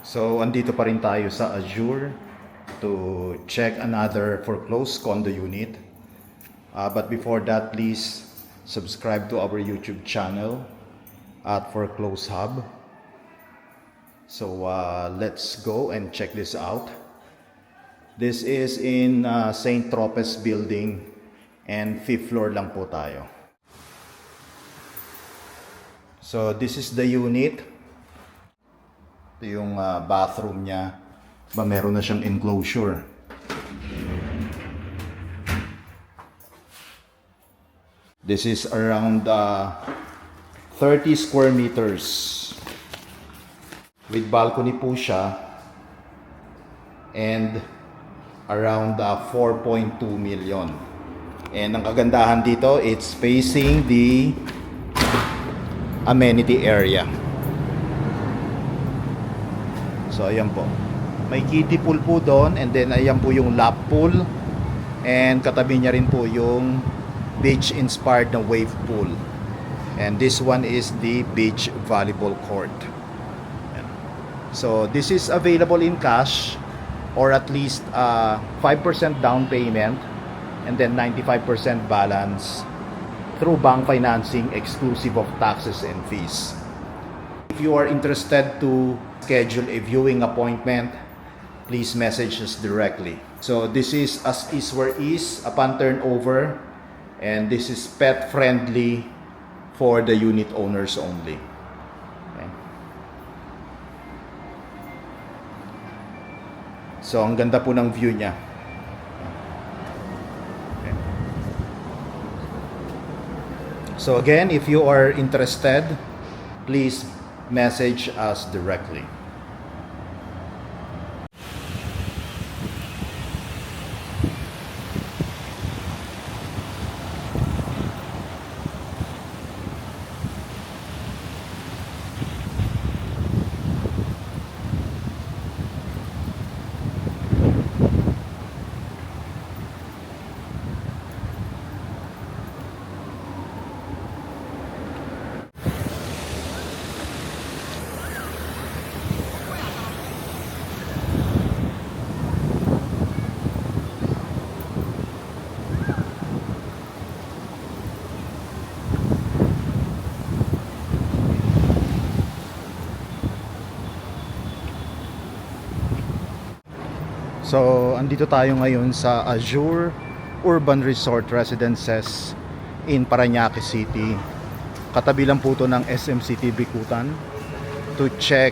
So, andito pa rin tayo sa Azure to check another foreclosed condo unit. But before that, please subscribe to our YouTube channel at Foreclose Hub. So, let's go and check this out. This is in St. Tropez building and 5th floor lang po tayo. So, this is the unit. Ito yung bathroom niya. Meron na siyang enclosure. This is around 30 square meters. With balcony po siya. And around 4.2 million. And ang kagandahan dito, it's facing the amenity area. So ayan po. May kiddie pool po doon, and then ayan po yung lap pool, and katabi niya rin po yung beach inspired na wave pool. And this one is the beach volleyball court. Ayan. So this is available in cash or at least 5% down payment and then 95% balance through bank financing exclusive of taxes and fees. If you are interested to schedule a viewing appointment, please message us directly. So this is as is where is upon turnover, and this is pet friendly for the unit owners only. Okay. So ang ganda po ng view niya. Okay. So again, if you are interested, please message us directly. So, andito tayo ngayon sa Azure Urban Resort Residences in Parañaque City. Katabi lang po ito ng SM City Bicutan to check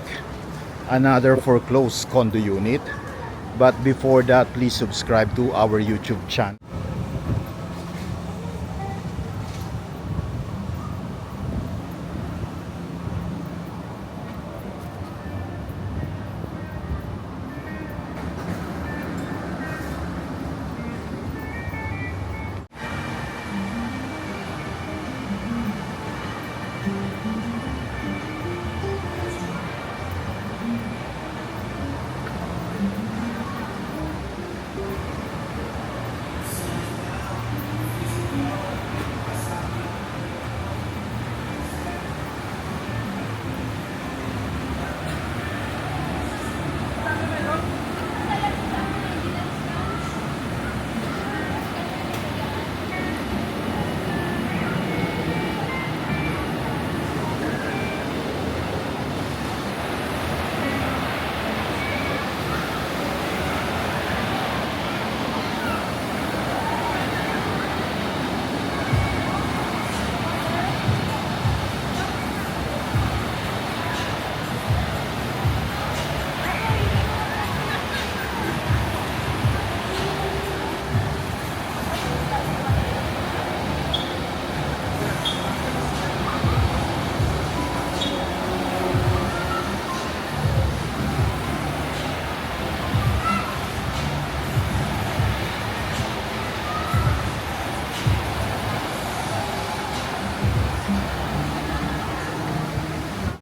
another foreclosed condo unit. But before that, please subscribe to our YouTube channel.